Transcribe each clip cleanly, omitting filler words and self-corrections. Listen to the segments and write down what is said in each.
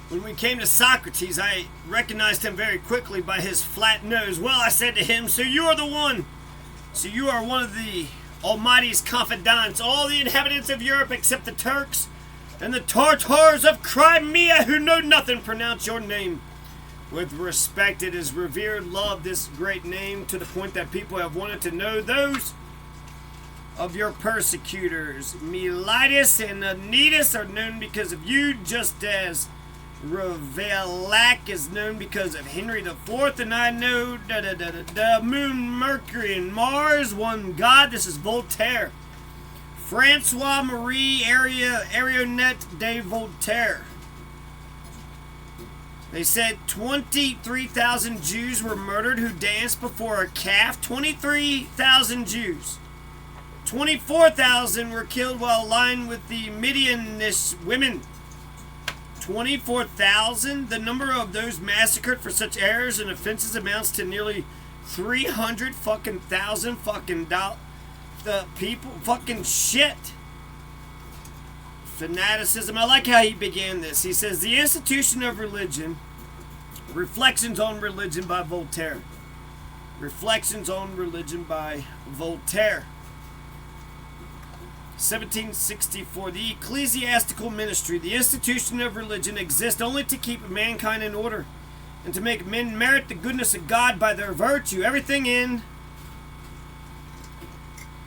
When we came to Socrates, I recognized him very quickly by his flat nose. Well, I said to him, so you are the one. So you are one of the Almighty's confidants. All the inhabitants of Europe except the Turks and the Tartars of Crimea who know nothing pronounce your name. With respect, it is revered, loved this great name to the point that people have wanted to know those of your persecutors. Melitus and Anytus are known because of you, just as Ravaillac is known because of Henry IV, and I know Moon, Mercury, and Mars, one God. This is Voltaire. Francois Marie Arionette de Voltaire. They said 23,000 Jews were murdered who danced before a calf. 23,000 Jews. 24,000 were killed while lying with the Midianish women. 24,000? The number of those massacred for such errors and offenses amounts to nearly 300 fucking thousand fucking the people fucking shit. Fanaticism. I like how he began this. He says, The Institution of Religion, Reflections on Religion by Voltaire. Reflections on Religion by Voltaire. 1764. The ecclesiastical ministry, the institution of religion, exists only to keep mankind in order and to make men merit the goodness of God by their virtue. Everything in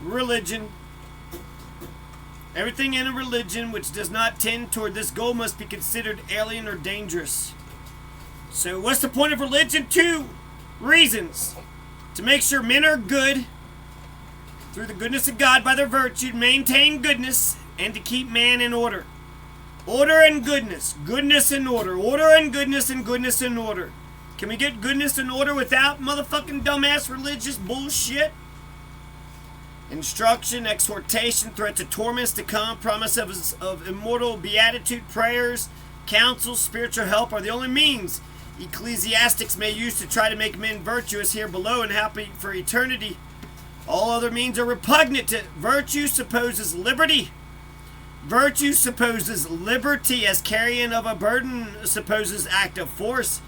religion, everything in a religion which does not tend toward this goal must be considered alien or dangerous. So what's the point of religion? 2 reasons. To make sure men are good through the goodness of God by their virtue, maintain goodness, and to keep man in order. Order and goodness. Goodness and order. Order and goodness and goodness and order. Can we get goodness and order without motherfucking dumbass religious bullshit? Instruction, exhortation, threats of torments to come, promise of immortal beatitude, prayers, counsel, spiritual help are the only means ecclesiastics may use to try to make men virtuous here below and happy for eternity. All other means are repugnant to virtue. Supposes liberty. Virtue supposes liberty, as carrying of a burden supposes act of force.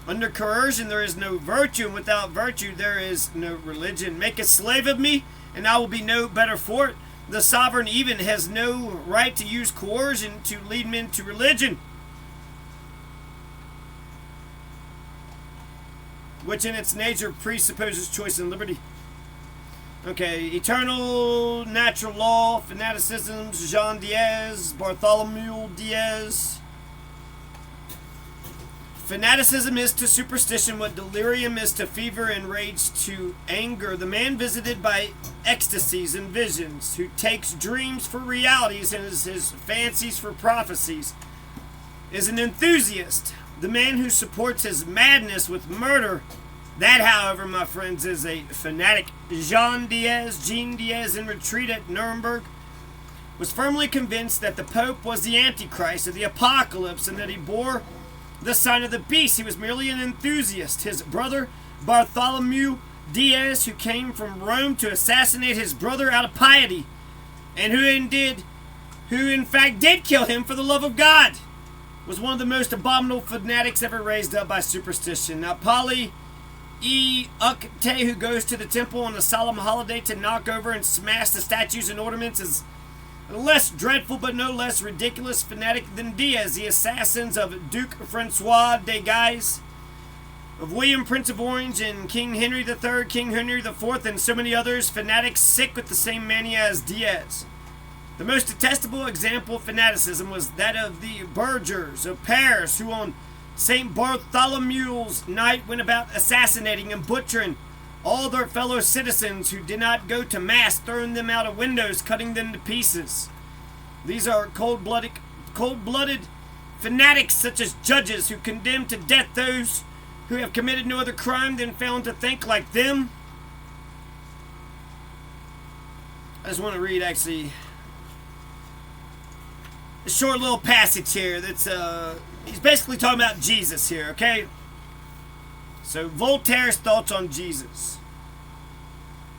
Under coercion there is no virtue, and without virtue there is no religion. Make a slave of me, and I will be no better for it. The sovereign even has no right to use coercion to lead men to religion, which in its nature presupposes choice and liberty. Okay, eternal natural law, fanaticism, Jean Diaz, Bartholomew Diaz. Fanaticism is to superstition what delirium is to fever and rage to anger. The man visited by ecstasies and visions, who takes dreams for realities and his fancies for prophecies, is an enthusiast. The man who supports his madness with murder, that, however, my friends, is a fanatic. Jean Diaz, in retreat at Nuremberg, was firmly convinced that the Pope was the Antichrist of the Apocalypse and that he bore the sign of the beast. He was merely an enthusiast. His brother, Bartholomew Diaz, who came from Rome to assassinate his brother out of piety, and who in fact did kill him for the love of God, was one of the most abominable fanatics ever raised up by superstition. Now, Ukte, who goes to the temple on a solemn holiday to knock over and smash the statues and ornaments, is a less dreadful but no less ridiculous fanatic than Diaz. The assassins of Duke Francois de Guise, of William Prince of Orange, and King Henry III, King Henry IV, and so many others, fanatics sick with the same mania as Diaz. The most detestable example of fanaticism was that of the burghers of Paris, who on St. Bartholomew's night went about assassinating and butchering all their fellow citizens who did not go to mass, throwing them out of windows, cutting them to pieces. These are cold-blooded fanatics such as judges who condemn to death those who have committed no other crime than found to think like them. I just want to read actually a short little passage here that's he's basically talking about Jesus here, okay? So, Voltaire's thoughts on Jesus.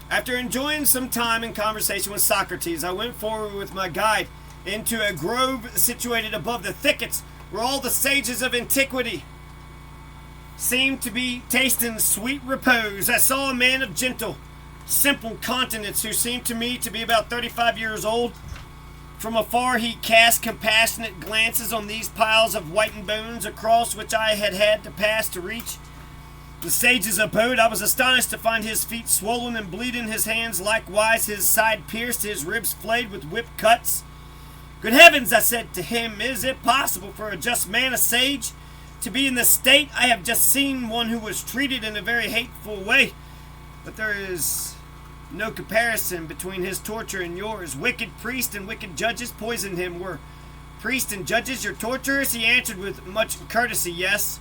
After enjoying some time in conversation with Socrates, I went forward with my guide into a grove situated above the thickets where all the sages of antiquity seemed to be tasting sweet repose. I saw a man of gentle, simple countenance who seemed to me to be about 35 years old. From afar he cast compassionate glances on these piles of whitened bones across which I had had to pass to reach the sage's abode. I was astonished to find his feet swollen and bleeding, his hands likewise, his side pierced, his ribs flayed with whip cuts. Good heavens, I said to him, is it possible for a just man, a sage, to be in the state? I have just seen one who was treated in a very hateful way, but there is no comparison between his torture and yours. Wicked priests and wicked judges poisoned him. Were priests and judges your torturers? He answered with much courtesy, yes.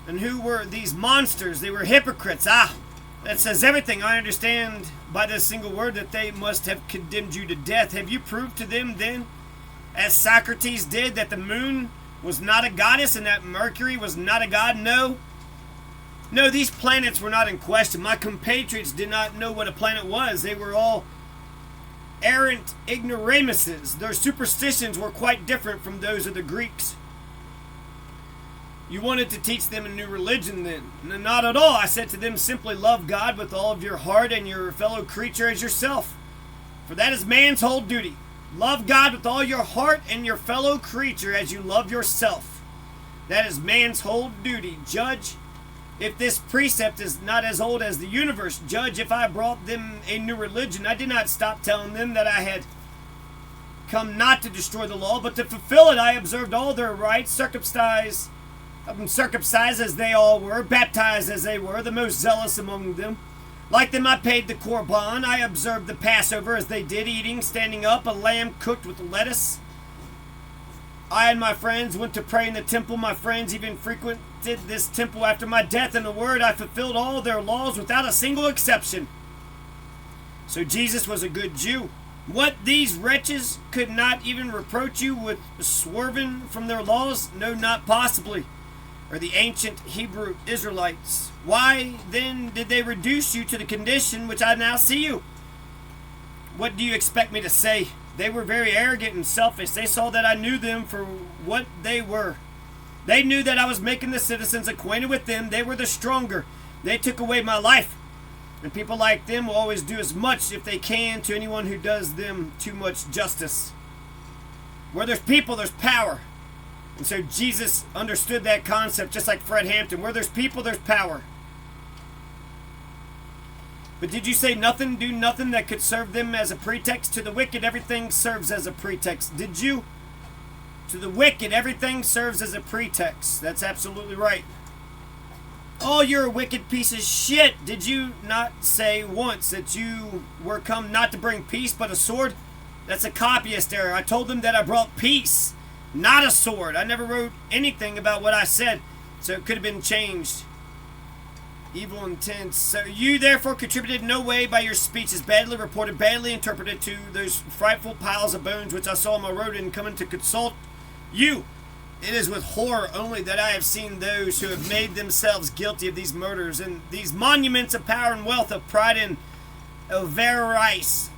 And who were these monsters? They were hypocrites. Ah, that says everything. I understand by this single word that they must have condemned you to death. Have you proved to them then, as Socrates did, that the moon was not a goddess and that Mercury was not a god? No, these planets were not in question. My compatriots did not know what a planet was. They were all errant ignoramuses. Their superstitions were quite different from those of the Greeks. You wanted to teach them a new religion then? Not at all. I said to them, simply love God with all of your heart and your fellow creature as yourself. For that is man's whole duty. Love God with all your heart and your fellow creature as you love yourself. That is man's whole duty. Judge if this precept is not as old as the universe. Judge if I brought them a new religion. I did not stop telling them that I had come not to destroy the law, but to fulfill it. I observed all their rites, circumcised as they all were, baptized as they were, the most zealous among them. Like them I paid the Korban. I observed the Passover as they did, eating, standing up, a lamb cooked with lettuce. I and my friends went to pray in the temple. My friends even frequented this temple after my death. In a word, I fulfilled all their laws without a single exception. So Jesus was a good Jew. What, these wretches could not even reproach you with swerving from their laws? No, not possibly. Or the ancient Hebrew Israelites. Why then did they reduce you to the condition which I now see you? What do you expect me to say? They were very arrogant and selfish. They saw that I knew them for what they were. They knew that I was making the citizens acquainted with them. They were the stronger. They took away my life. And people like them will always do as much if they can to anyone who does them too much justice. Where there's people, there's power. And so Jesus understood that concept just like Fred Hampton. Where there's people, there's power. But did you say nothing, do nothing that could serve them as a pretext? To the wicked, everything serves as a pretext. Did you? To the wicked, everything serves as a pretext. That's absolutely right. Oh, you're a wicked piece of shit. Did you not say once that you were come not to bring peace but a sword? That's a copyist error. I told them that I brought peace, not a sword. I never wrote anything about what I said, so it could have been changed. Evil intent. So you therefore contributed no way by your speeches, badly reported, badly interpreted, to those frightful piles of bones which I saw on my road in coming to consult you. It is with horror only that I have seen those who have made themselves guilty of these murders and these monuments of power and wealth, of pride and avarice,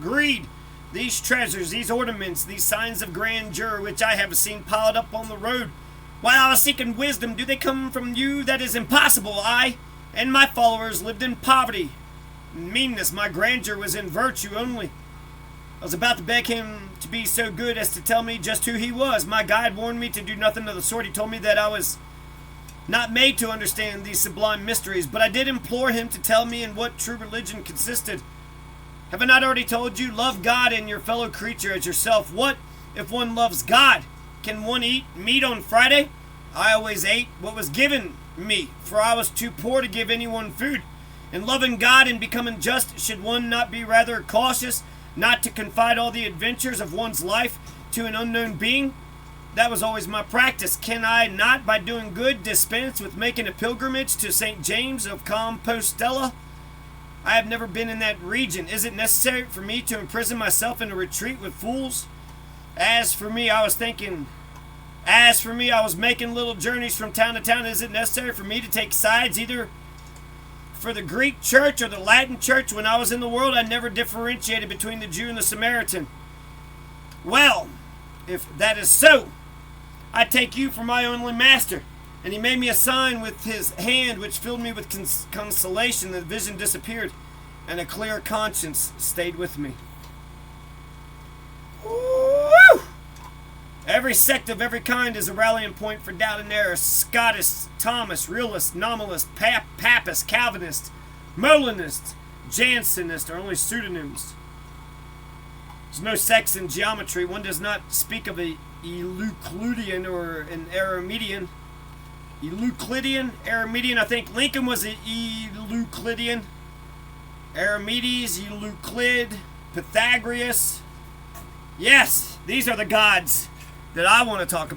greed. These treasures, these ornaments, these signs of grandeur which I have seen piled up on the road while I was seeking wisdom, do they come from you? That is impossible. I and my followers lived in poverty and meanness. My grandeur was in virtue only. I was about to beg him to be so good as to tell me just who he was. My guide warned me to do nothing of the sort. He told me that I was not made to understand these sublime mysteries, but I did implore him to tell me in what true religion consisted. Have I not already told you? Love God and your fellow creature as yourself. What if one loves God? Can one eat meat on Friday? I always ate what was given me, for I was too poor to give anyone food. In loving God and becoming just, should one not be rather cautious not to confide all the adventures of one's life to an unknown being? That was always my practice. Can I not, by doing good, dispense with making a pilgrimage to St. James of Compostela? I have never been in that region. Is it necessary for me to imprison myself in a retreat with fools? As for me, I was making little journeys from town to town. Is it necessary for me to take sides either for the Greek church or the Latin church when I was in the world, I never differentiated between the Jew and the Samaritan. Well, if that is so, I take you for my only master. And he made me a sign with his hand, which filled me with consolation. The vision disappeared, and a clear conscience stayed with me. Woo! Every sect of every kind is a rallying point for doubt and error. Scotist, Thomas, Realist, Nominalist, Papist, Calvinist, Molinist, Jansenist are only pseudonyms. There's no sex in geometry. One does not speak of a Euclidean or an Archimedean. Archimedean, I think Lincoln was a Euclidean. Archimedes, Euclid, Pythagoras. Yes, these are the gods that I want to talk about.